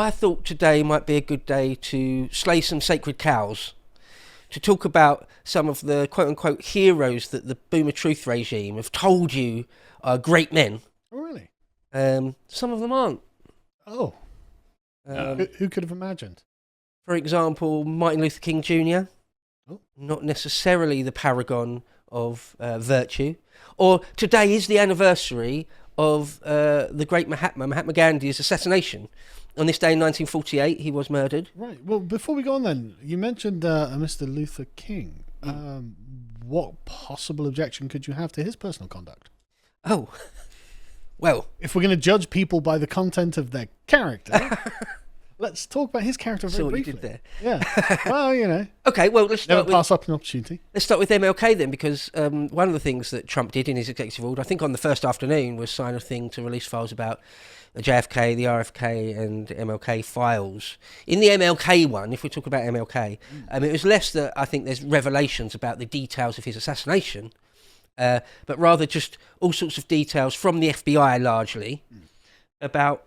I thought today might be a good day to slay some sacred cows, to talk about some of the quote-unquote heroes that the Boomer Truth regime have told you are great men. Oh, really? Some of them aren't. Oh. Who could have imagined? For example, Martin Luther King Jr., not necessarily the paragon of virtue. Or today is the anniversary of the great Mahatma Gandhi's assassination. On this day in 1948, he was murdered. Right. Well, before we go on then, you mentioned Mr. Luther King. What possible objection could you have to his personal conduct? Oh, well. If we're going to judge people by the content of their character, let's talk about his character very briefly. What you did there. Yeah. Well, you know. Okay, well, let's start never pass up an opportunity. Let's start with MLK then, because one of the things that Trump did in his executive order, I think on the first afternoon, was sign a thing to release files about the JFK, the RFK, and MLK files. In the MLK one, if we talk about MLK, it was less that I think there's revelations about the details of his assassination, but rather just all sorts of details from the FBI largely about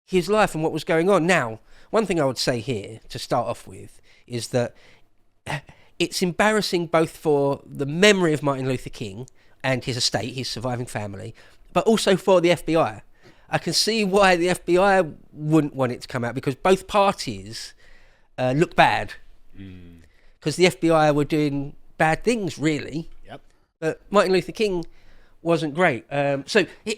his life and what was going on. Now, one thing I would say here to start off with is that it's embarrassing both for the memory of Martin Luther King and his estate, his surviving family, but also for the FBI. I can see why the FBI wouldn't want it to come out, because both parties look bad. Because the FBI were doing bad things, really. Yep. But Martin Luther King wasn't great. Do you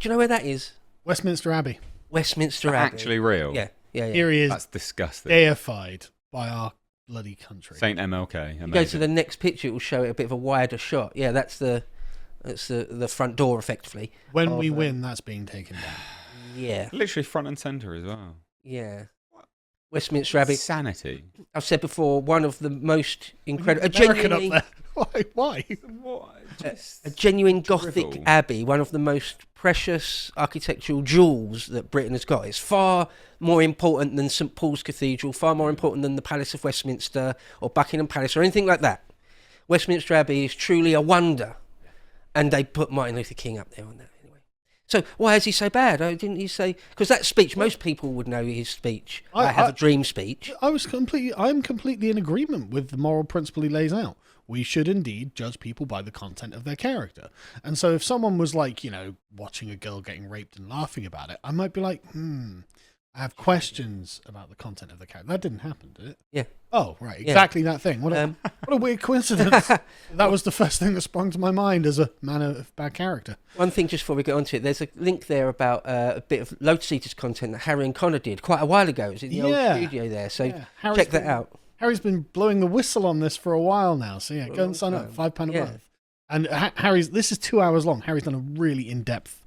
know where that is? Westminster Abbey. Westminster Abbey. Actually real? Yeah. Here he is. That's disgusting. Deified by our bloody country. Saint MLK. Amazing. You go to the next picture, it will show it a bit of a wider shot. Yeah, that's the front door, effectively. When we win, that's being taken down. Yeah. Literally front and centre as well. Yeah. Westminster Abbey. Sanity. I've said before, one of the most incredible... American up there. Why? A genuine Gothic abbey, one of the most precious architectural jewels that Britain has got. It's far more important than St Paul's Cathedral, far more important than the Palace of Westminster or Buckingham Palace or anything like that. Westminster Abbey is truly a wonder. And they put Martin Luther King up there on that anyway. So why is he so bad? Didn't he say... Because that speech, most people would know his speech. I have a dream speech. I'm completely in agreement with the moral principle he lays out. We should indeed judge people by the content of their character. And so if someone was like, watching a girl getting raped and laughing about it, I might be like, I have questions about the content of the character. That didn't happen, did it? Yeah. Oh, right. Exactly that thing. What a weird coincidence. That was the first thing that sprung to my mind as a man of bad character. One thing just before we get onto it, there's a link there about a bit of Lotus Eaters content that Harry and Connor did quite a while ago. It was in the old studio there, so check that out. Harry's been blowing the whistle on this for a while now, so go and sign up, £5 a month. And this is 2 hours long. Harry's done a really in-depth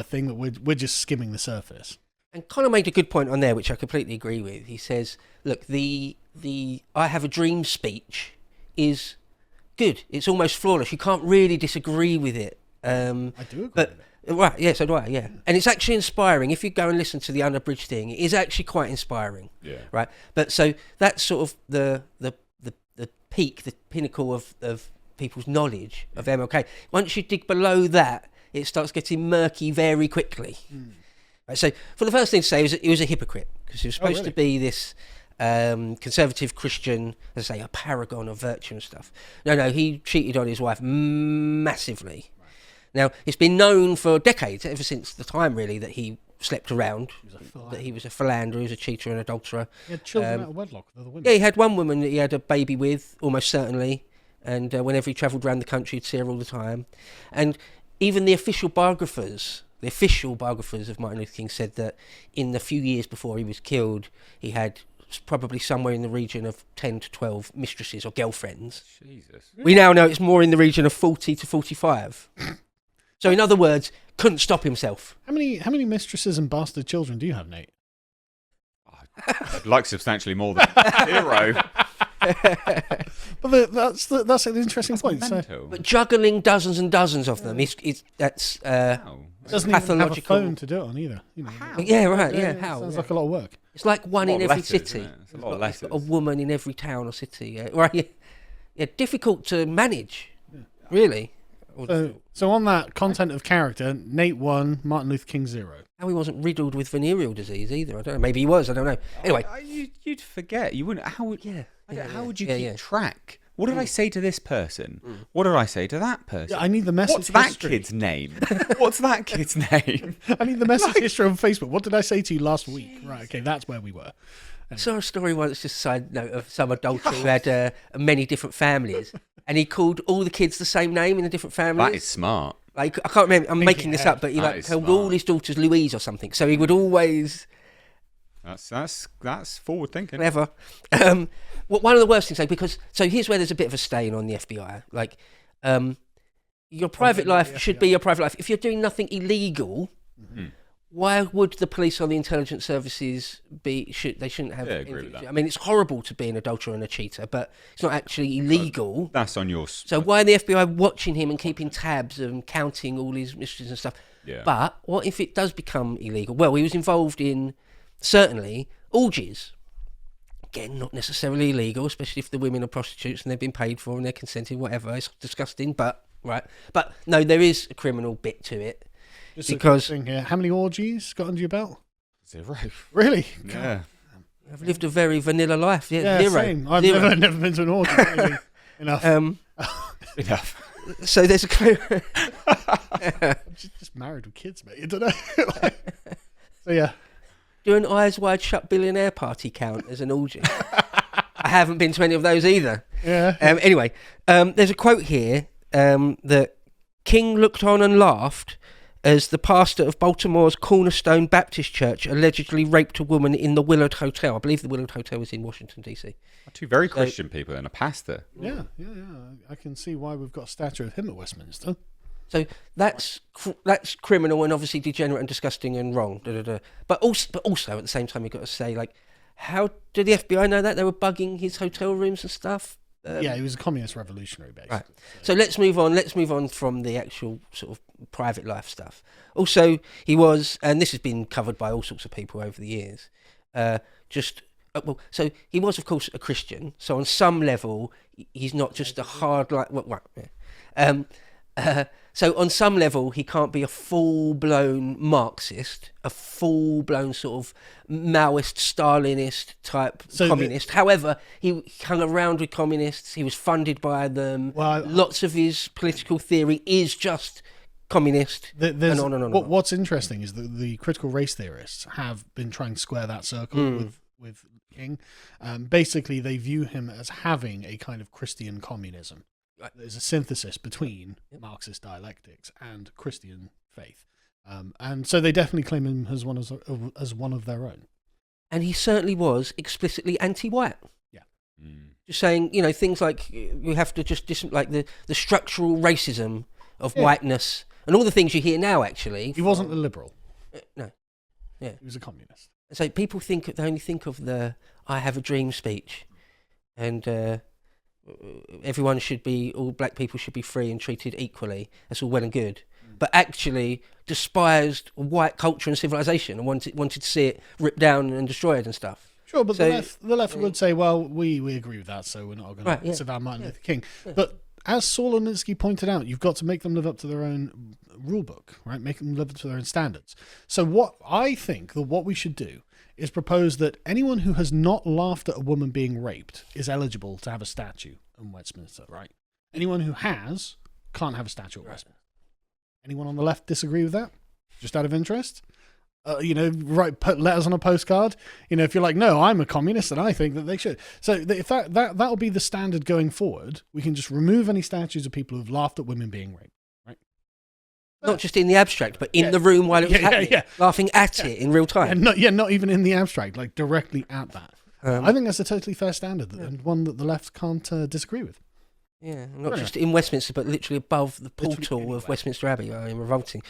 thing that we're just skimming the surface. And Connor made a good point on there, which I completely agree with. He says, look, the I have a dream speech is good. It's almost flawless. You can't really disagree with it. I do agree with it. Right, yeah, so do I, yeah. And it's actually inspiring. If you go and listen to the unabridged thing, it is actually quite inspiring. Yeah. Right? But so that's sort of the peak, the pinnacle of people's knowledge of MLK. Once you dig below that, it starts getting murky very quickly. Right, so for the first thing to say is he was a hypocrite, because he was supposed to be this conservative Christian, as I say, a paragon of virtue and stuff. No, he cheated on his wife massively. Now, it's been known for decades, ever since the time, really, that he slept around, that he was a philanderer, he was a cheater and adulterer. He had children out of wedlock with other women. Yeah, he had one woman that he had a baby with, almost certainly, and whenever he travelled around the country, he'd see her all the time. And even the official biographers of Martin Luther King said that in the few years before he was killed, he had probably somewhere in the region of 10 to 12 mistresses or girlfriends. Jesus. We now know it's more in the region of 40 to 45. So in other words, couldn't stop himself. How many mistresses and bastard children do you have, Nate? I'd like substantially more than 0. But that's an interesting point. So, but juggling dozens and dozens of them that's doesn't even have a phone to do it on either. How? Yeah, right. Yeah, how? Sounds like a lot of work. It's like one in every city. It's a lot of letters. A woman in every town or city. Right? Yeah, difficult to manage. Really. So on that content of character, Nate 1, Martin Luther King 0. How he wasn't riddled with venereal disease either. I don't know. Maybe he was. I don't know. Anyway. You'd forget. You wouldn't. How would you keep yeah. track? What did I say to this person? What did I say to that person? Yeah, I need the message What's that history. kid's name? What's that kid's name? I need the message history on Facebook. What did I say to you last week? Right, okay, that's where we were. I saw a story once, just a side note, of some adulterer who had many different families, and he called all the kids the same name in the different families. That is smart. Like, I can't remember, I'm making this up, but he That is called smart. all his daughters Louise or something. So he would always... That's forward thinking. Clever. One of the worst things, though, because... So here's where there's a bit of a stain on the FBI. Like, your private life should be your private life. If you're doing nothing illegal... Why would the police or the intelligence services be? They shouldn't have. Yeah, I agree with that. I mean, it's horrible to be an adulterer and a cheater, but it's not actually illegal. That's on your. So why are the FBI watching him and keeping tabs and counting all his mistresses and stuff? Yeah. But what if it does become illegal? Well, he was involved in certainly orgies. Again, not necessarily illegal, especially if the women are prostitutes and they've been paid for and they're consenting. Whatever, it's disgusting. But no, there is a criminal bit to it. Just because thing here. How many orgies got under your belt? 0. Really? Yeah. I've lived a very vanilla life. Yeah, Yeah, zero. same. I've Zero. never been to an orgy. Really. Enough. Enough. So there's a I'm just married with kids, mate. I don't know. So yeah. do an eyes wide shut billionaire party count as an orgy? I haven't been to any of those either. Yeah. Anyway, there's a quote here that King looked on and laughed as the pastor of Baltimore's Cornerstone Baptist Church allegedly raped a woman in the Willard Hotel. I believe the Willard Hotel was in Washington, D.C. Two very Christian people and a pastor. Yeah. I can see why we've got a statue of him at Westminster. So that's criminal and obviously degenerate and disgusting and wrong. But also at the same time, you've got to say, like, how did the FBI know that? They were bugging his hotel rooms and stuff? Yeah, he was a communist revolutionary, basically. Right. So let's move on. Let's move on from the actual sort of private life stuff. Also, he was, and this has been covered by all sorts of people over the years. So he was, of course, a Christian. So on some level, he's not just a hard like. So on some level, he can't be a full-blown Marxist, a full-blown sort of Maoist, Stalinist type communist. However, he hung around with communists. He was funded by them. Well, Lots of his political theory is just communist. And on and on. What's interesting is that the critical race theorists have been trying to square that circle with King. Basically, they view him as having a kind of Christian communism. Right. There's a synthesis between Marxist dialectics and Christian faith, and so they definitely claim him as one of their own. And he certainly was explicitly anti-white. Yeah, just saying, things like you have to just like the structural racism of whiteness and all the things you hear now. Actually, he wasn't a liberal. No, yeah, he was a communist. So people they only think of the "I have a dream" speech, and. Everyone should be, all black people should be free and treated equally. That's all well and good, but actually despised white culture and civilization and wanted to see it ripped down and destroyed and stuff. Sure, but the left would say, well, we agree with that, so we're not going to sit down Martin Luther King. Yeah. But as Saul Alinsky pointed out, you've got to make them live up to their own rule book, right? Make them live up to their own standards. So what I think that what we should do is propose that anyone who has not laughed at a woman being raped is eligible to have a statue in Westminster, right? Anyone who has can't have a statue at Westminster. Anyone on the left disagree with that? Just out of interest? Put letters on a postcard. If you're like, no, I'm a communist and I think that they should. So if that'll be the standard going forward, we can just remove any statues of people who've laughed at women being raped. Not just in the abstract, but in the room while it was happening, laughing at it in real time. Not even in the abstract, like directly at that. I think that's a totally fair standard and one that the left can't disagree with. Yeah, not just in Westminster, but literally above the portal of Westminster Abbey. I mean, revolting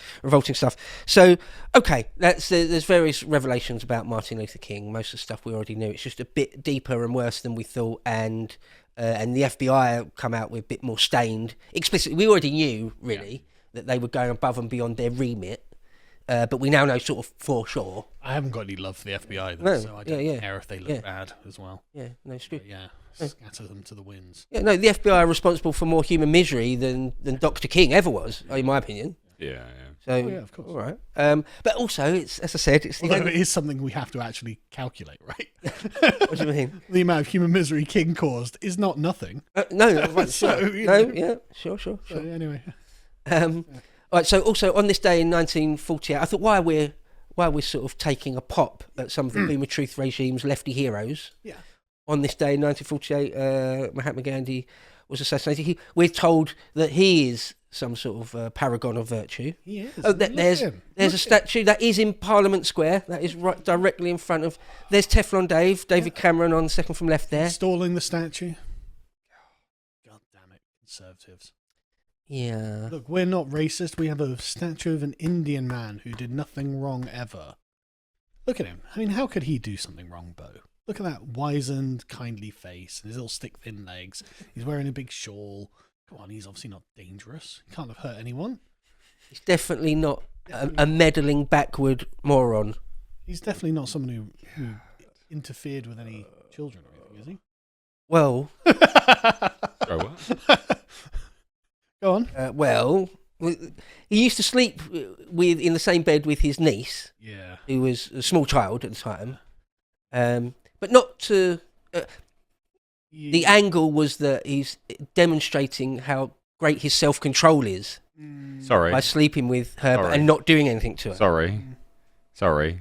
stuff. So, okay, there's various revelations about Martin Luther King. Most of the stuff we already knew. It's just a bit deeper and worse than we thought, and the FBI come out with a bit more stained. Explicitly, we already knew, really, that they were going above and beyond their remit. but we now know sort of for sure. I haven't got any love for the FBI, though, No, so I don't yeah. care if they look bad as well. Yeah, no, it's true. But yeah, scatter them to the winds. Yeah, no, the FBI are responsible for more human misery than Dr. King ever was, in my opinion. Yeah. So, yeah, of course. All right. But also, it's, as I said, it's the Although it is something we have to actually calculate, right? What do you mean? The amount of human misery King caused is not nothing. No, right, So, sure. you No, know. yeah, sure. So anyway, All right. So also on this day in 1948, I thought why we're sort of taking a pop at some of the Boomer Truth regime's lefty heroes. yeah. On this day in 1948, Mahatma Gandhi was assassinated. We're told that he is some sort of paragon of virtue. He is. Oh, Look there's at him. a statue that is in Parliament Square. That is right directly in front of. There's Teflon David Cameron on second from left there. Installing the statue. God damn it, conservatives. Yeah. Look, we're not racist. We have a statue of an Indian man who did nothing wrong ever. Look at him. I mean, how could he do something wrong, Bo? Look at that wizened, kindly face and his little stick-thin legs. He's wearing a big shawl. Come on, he's obviously not dangerous. He can't have hurt anyone. He's definitely not a meddling backward moron. He's definitely not someone who interfered with any children or anything, is he? Well, Oh, what? Go on. he used to sleep in the same bed with his niece, Yeah. who was a small child at the time. But not to. The angle was that he's demonstrating how great his self-control is Sorry. by sleeping with her Sorry. and not doing anything to her. Sorry.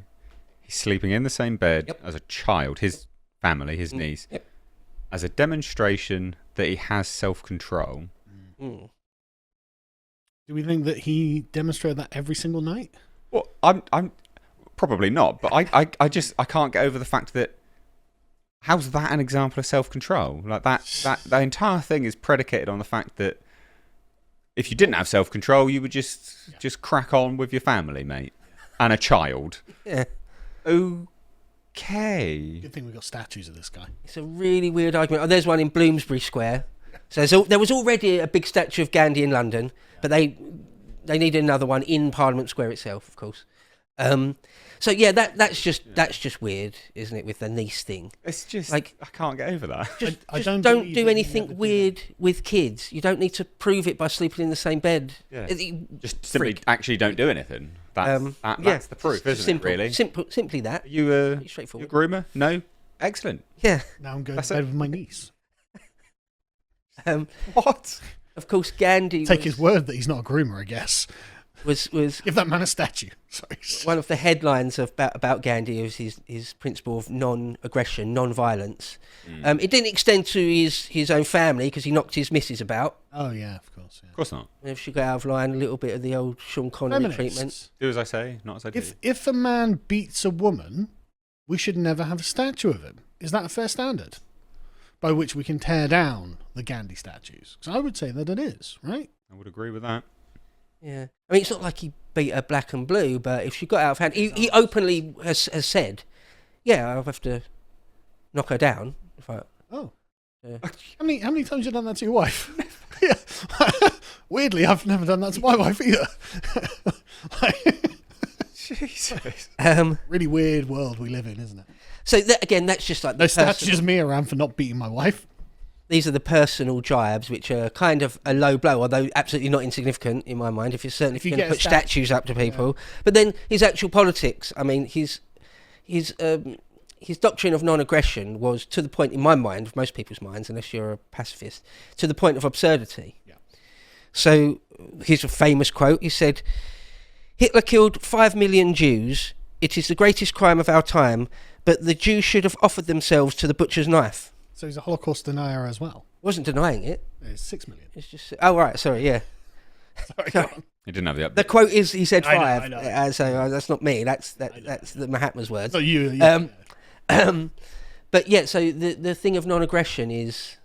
He's sleeping in the same bed Yep. as a child, his family, his niece, Yep. as a demonstration that he has self-control. Mm. Do we think that he demonstrated that every single night? Well, I'm probably not, but I can't get over the fact that how's that an example of self-control? Like that the entire thing is predicated on the fact that if you didn't have self-control, you would just crack on with your family, mate, and a child. Yeah. Okay. Good thing we got statues of this guy. It's a really weird argument. Oh, there's one in Bloomsbury Square. So there was already a big statue of Gandhi in London, but they needed another one in Parliament Square itself, of course. So yeah, that's just weird, isn't it? With the niece thing, It's just Like- I can't get over that. just, I just don't don't believe do that he anything ever did weird with kids. You don't need to prove it by sleeping in the same bed. Yeah. It- Just simply freak. actually don't do anything. That's Yeah, that's the proof, just isn't simple, it? Really? simply that. Are you Pretty a straightforward. groomer? No. Excellent. Yeah. Now I'm going That's to bed it. with my niece. What? Of course, Gandhi Take his word that he's not a groomer, I guess. was Give that man a statue. Sorry. one of the headlines about Gandhi is his principle of non-aggression, non-violence. It didn't extend to his own family because he knocked his missus about. Oh, yeah, of course. Yeah. Of course not. And if she got out of line, a little bit of the old Sean Connery treatment. Feminists. Do as I say, not as I do. If a man beats a woman, we should never have a statue of him. Is that a fair standard? By which we can tear down the Gandhi statues? Because I would say that it is, right? I would agree with that. Yeah, I mean, it's not like he beat her black and blue, but if she got out of hand, he openly has said, "Yeah, I'll have to knock her down." If I, Oh. Yeah. How many times have you done that to your wife? Yeah. Weirdly, I've never done that to my wife either. Jesus. Really weird world we live in, isn't it? so again, that's just like No the statues of me around for not beating my wife. These are the personal jibes, which are kind of a low blow, although absolutely not insignificant in my mind. If you're If going you to get a put statues up to people, but then his actual politics. I mean, his doctrine of non-aggression was to the point, in my mind, of most people's minds, unless you're a pacifist, to the point of absurdity. Yeah. So here's a famous quote. He said, "Hitler killed 5 million Jews. It is the greatest crime of our time, but the Jews should have offered themselves to the butcher's knife." So he's a Holocaust denier as well. Wasn't denying it. It's 6 million. It's just, oh right, sorry, yeah. Sorry, go on. He didn't have the update. The quote is he said I know, 5. I know. So that's not me. That's the Mahatma's words. So you. But yeah, so the thing of non-aggression is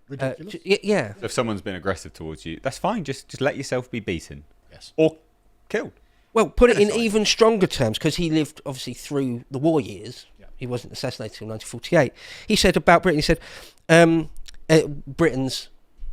Ridiculous. yeah. So if someone's been aggressive towards you, that's fine. Just let yourself be beaten Yes. or killed. Well, put it in Genocide. even stronger terms, because he lived obviously through the war years. Yeah. He wasn't assassinated until 1948. He said about Britain, he said Britain's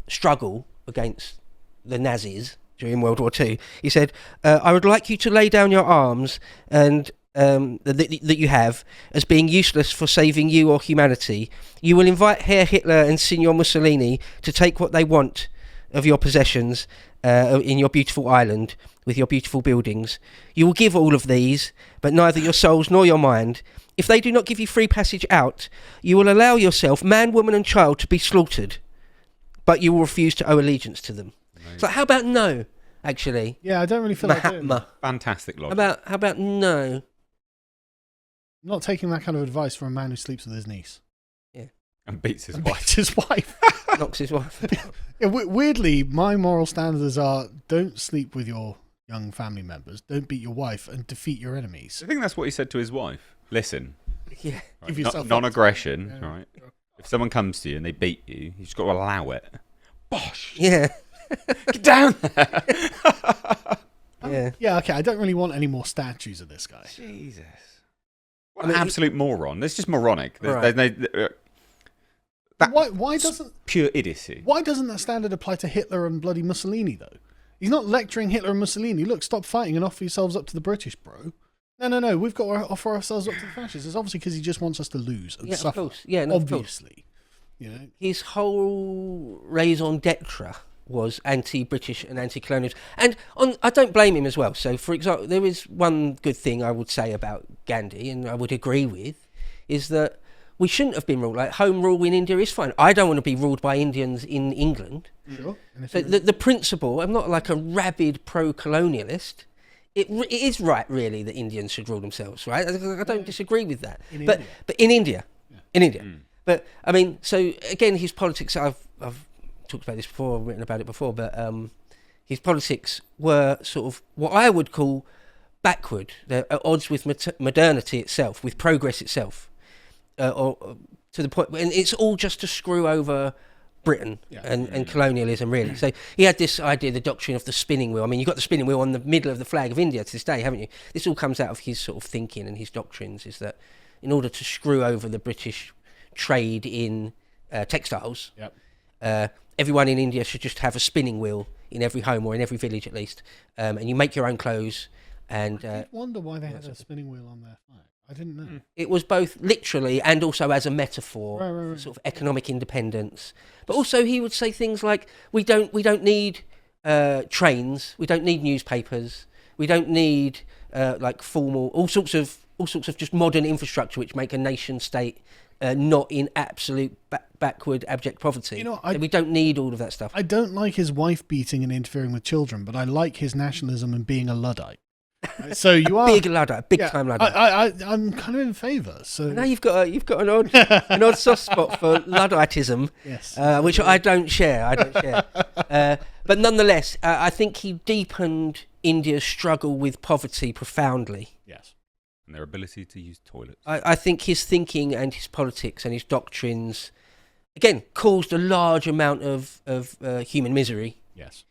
struggle against the Nazis during World War II. He said, "I would like you to lay down your arms and that you have as being useless for saving you or humanity. You will invite Herr Hitler and Signor Mussolini to take what they want of your possessions in your beautiful island with your beautiful buildings. You will give all of these, but neither your souls nor your mind. If they do not give you free passage out, you will allow yourself, man, woman and child, to be slaughtered, but you will refuse to owe allegiance to them." Amazing. So how about no, actually? Yeah, I don't really feel like doing that. Mahatma. Fantastic logic. How about no? I'm not taking that kind of advice from a man who sleeps with his niece. And beats his And wife. beats his wife. Knocks his wife. Yeah, weirdly, my moral standards are: don't sleep with your young family members, don't beat your wife, and defeat your enemies. I think that's what he said to his wife. Listen, Yeah. right, Give yourself up. non-aggression, Yeah. right? If someone comes to you and they beat you, you've just got to allow it. Bosh! Yeah. Get down there! Yeah. Yeah, okay, I don't really want any more statues of this guy. Jesus. What I mean, an absolute moron. That's just moronic. Right. That- Why doesn't Pure idiocy. Why doesn't that standard apply to Hitler and bloody Mussolini, though? He's not lecturing Hitler and Mussolini. Look, stop fighting and offer yourselves up to the British, bro. No. We've got to offer ourselves up to the fascists. It's obviously because he just wants us to lose and Yeah, of suffer. course. Yeah, no, of course. Obviously. You know? His whole raison d'etre was anti-British and anti-colonial. And I don't blame him as well. So, for example, there is one good thing I would say about Gandhi, and I would agree with, is that we shouldn't have been ruled. Like, home rule in India is fine. I don't want to be ruled by Indians in England. Sure. And if So you're- the principle, I'm not like a rabid pro-colonialist. It is right, really, that Indians should rule themselves, right? I don't disagree with that. In but India. but in India, in India. Mm. But I mean, so again, his politics. I've talked about this before, written about it before. But his politics were sort of what I would call backward. They're at odds with modernity itself, with progress itself, or to the point. And it's all just to screw over Britain and colonialism, really. So he had this idea, the doctrine of the spinning wheel. I mean, you've got the spinning wheel on the middle of the flag of India to this day, haven't you? This all comes out of his sort of thinking and his doctrines, is that in order to screw over the British trade in textiles, everyone in India should just have a spinning wheel in every home or in every village at least, and you make your own clothes. And I did wonder why they had a spinning wheel on their flag. I didn't know. it was both literally and also as a metaphor Right. for sort of economic independence. But also he would say things like, we don't need trains, we don't need newspapers, we don't need like formal all sorts of just modern infrastructure which make a nation state not in absolute backward abject poverty. You know, So we don't need all of that stuff. I don't like his wife beating and interfering with children, but I like his nationalism and being a Luddite. Right, so you are Big Luddite, big time Luddite. I'm kind of in favour. So Now you've got an odd soft spot for Ludditism, yes, which I don't share. But nonetheless, I think he deepened India's struggle with poverty profoundly. yes. And their ability to use toilets. I think his thinking and his politics and his doctrines, again, caused a large amount of human misery Yes.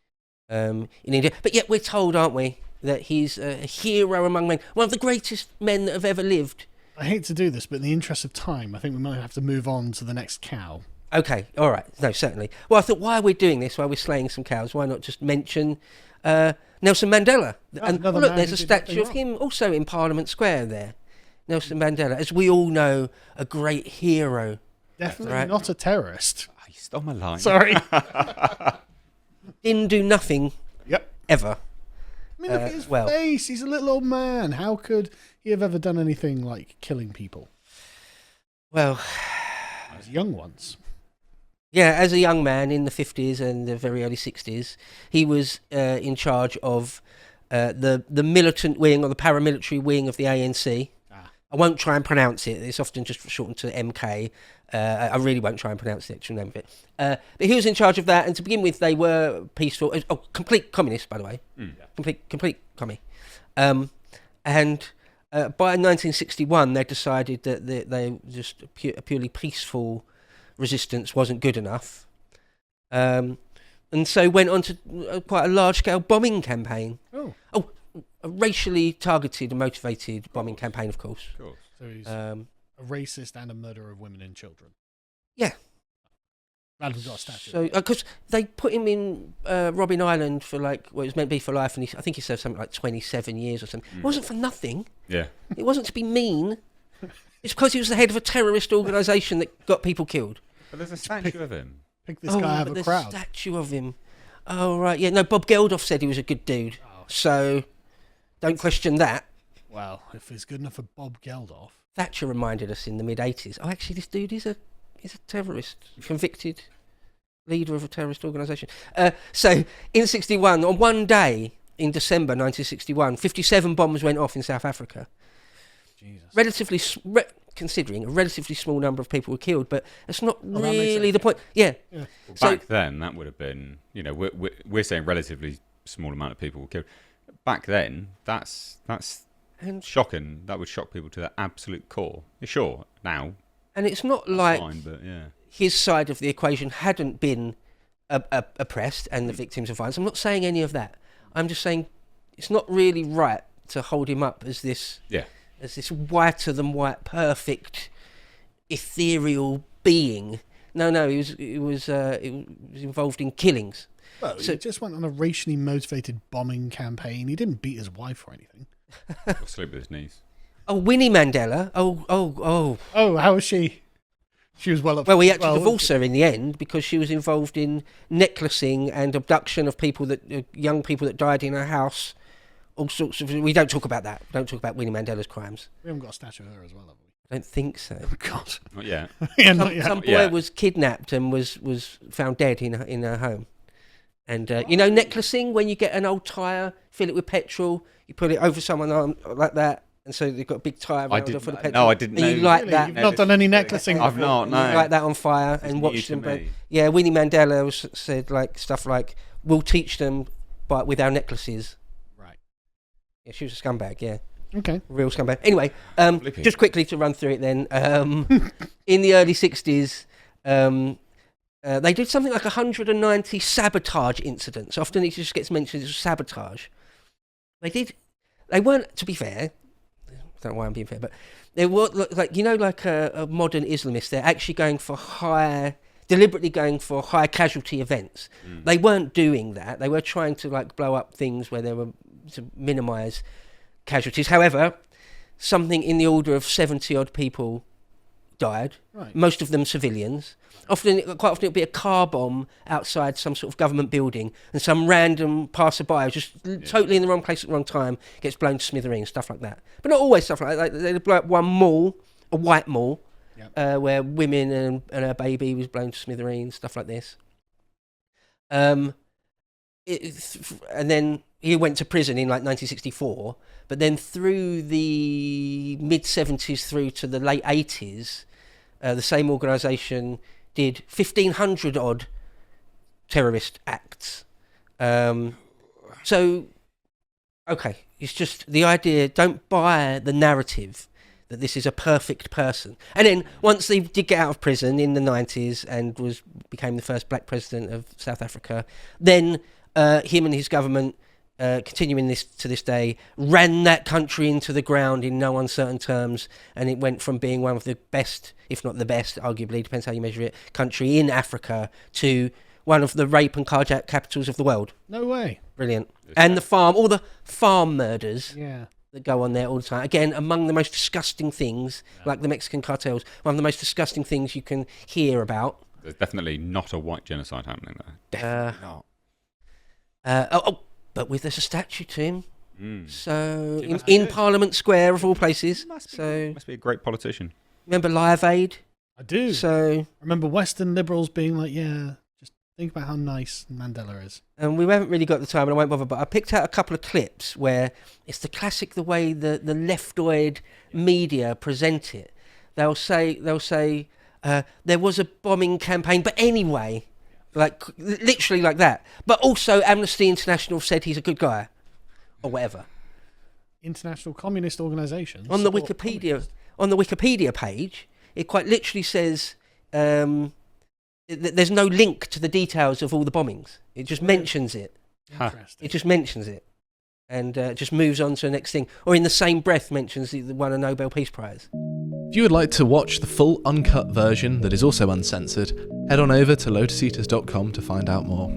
in India. But yet we're told, aren't we, that he's a hero among men, one of the greatest men that have ever lived. I hate to do this, but in the interest of time, I think we might have to move on to the next cow. Okay, all right. No, certainly. Well, I thought, why are we doing this? Why are we slaying some cows? Why not just mention Nelson Mandela? And another look, man there's who a did statue nothing of him also in Parliament Square there. Nelson Mandela, as we all know, a great hero. Definitely Right. not a terrorist. Oh, you stole my line. Sorry. Didn't do nothing Yep. ever. I mean, look at his well- face. He's a little old man. How could he have ever done anything like killing people? Well, As young ones. yeah, as a young man in the 50s and the very early 60s, he was in charge of the militant wing or the paramilitary wing of the ANC. I won't try and pronounce it. It's often just shortened to MK. I really won't try and pronounce the actual name of it. But he was in charge of that, and to begin with, they were peaceful. Oh, complete communists, by the way. Complete commie. And by 1961, they decided that they just a purely peaceful resistance wasn't good enough. And so went on to quite a large-scale bombing campaign. Oh. A racially targeted and motivated bombing campaign, of course. Cool. So he's a racist and a murderer of women and children. Yeah. Adam's got a statue. So, because they put him in Robin Island for like, well, it was meant to be for life, and I think he served something like 27 years or something. It wasn't for nothing. Yeah. It wasn't to be mean. It's because he was the head of a terrorist organisation that got people killed. But there's a statue of him. Pick this guy out of a there's crowd. a statue of him. Oh, right. Yeah, no, Bob Geldof said he was a good dude. So, don't question that. Well, if it's good enough for Bob Geldof. Thatcher reminded us in the mid-80s, oh, actually, this dude is a terrorist, convicted leader of a terrorist organisation. So, in 61, on one day in December 1961, 57 bombs went off in South Africa. Jesus. Considering a relatively small number of people were killed, but that's not Well, that makes really sense, the point. Yeah. Well, So- back then, that would have been, we're saying relatively small amount of people were killed. Back then, that's And shocking. That would shock people to their absolute core. Sure, now, it's not that's like fine, but yeah. his side of the equation hadn't been oppressed and the victims of violence. I'm not saying any of that. I'm just saying it's not really right to hold him up as this whiter than white, perfect, ethereal being. No, he was involved in killings. Well, he just went on a racially motivated bombing campaign. He didn't beat his wife or anything. Or sleep with his niece. Oh, Winnie Mandela. Oh. Oh, how was she? She was well up. Well, we had to divorce her in the end because she was involved in necklacing and abduction of young people that died in her house. All sorts of. We don't talk about that. We don't talk about Winnie Mandela's crimes. We haven't got a statue of her as well, have we? I don't think so. Oh, God. Not yet. Yeah, not yet. Some boy Yeah. was kidnapped and was found dead in her home. And necklacing, when you get an old tyre, fill it with petrol, you put it over someone's arm like that, and so they've got a big tyre around her for the petrol. No, I didn't and know. you light Really? that. You've not done any necklacing I've before? not, no. You light that on fire It's and new watch to them burn. me. Yeah, Winnie Mandela said like stuff like, "We'll teach them, but with our necklaces." Right. Yeah, she was a scumbag. Yeah. Okay. Real scumbag. Anyway, Flippy. just quickly to run through it then. In the early 60s, they did something like 190 sabotage incidents. Often it just gets mentioned as sabotage. They weren't, to be fair, I don't know why I'm being fair, but they were like a modern Islamist. They're actually deliberately going for high casualty events. They weren't doing that. They were trying to like blow up things where they were to minimise casualties. However, something in the order of 70 odd people died. Right. Most of them civilians. Quite often it'll be a car bomb outside some sort of government building, and some random passerby who's just totally in the wrong place at the wrong time gets blown to smithereens, stuff like that. But not always stuff like that. They blow up one mall, a white mall, where women and a baby was blown to smithereens, stuff like this. And then he went to prison in like 1964, but then through the mid-70s through to the late 80s, the same organisation did 1,500 odd terrorist acts. So, okay, it's just the idea, don't buy the narrative that this is a perfect person. And then once they did get out of prison in the 90s and became the first black president of South Africa, then him and his government, continuing this to this day, ran that country into the ground in no uncertain terms, and it went from being one of the best, if not the best, arguably, depends how you measure it, country in Africa to one of the rape and carjack capitals of the world. No way. Brilliant. And all the farm murders Yeah. that go on there all the time. Again, among the most disgusting things, like the Mexican cartels, one of the most disgusting things you can hear about. There's definitely not a white genocide happening there. Definitely not. But there's a statue to him. So It must in be. Parliament Square of all places. Must So be a great politician. remember Live Aid? I do. So I remember Western liberals being like, yeah, just think about how nice Mandela is. and we haven't really got the time, and I won't bother. But I picked out a couple of clips where it's the classic, the way the leftoid media present it. They'll say there was a bombing campaign, but anyway. Like, literally like that. But also, Amnesty International said he's a good guy. Or whatever. International communist organisations. On the support Wikipedia page, it quite literally says there's no link to the details of all the bombings. It just mentions it. Interesting. It just mentions it. And just moves on to the next thing. Or in the same breath mentions he won a Nobel Peace Prize. If you would like to watch the full uncut version that is also uncensored, Head on over to lotuseaters.com to find out more.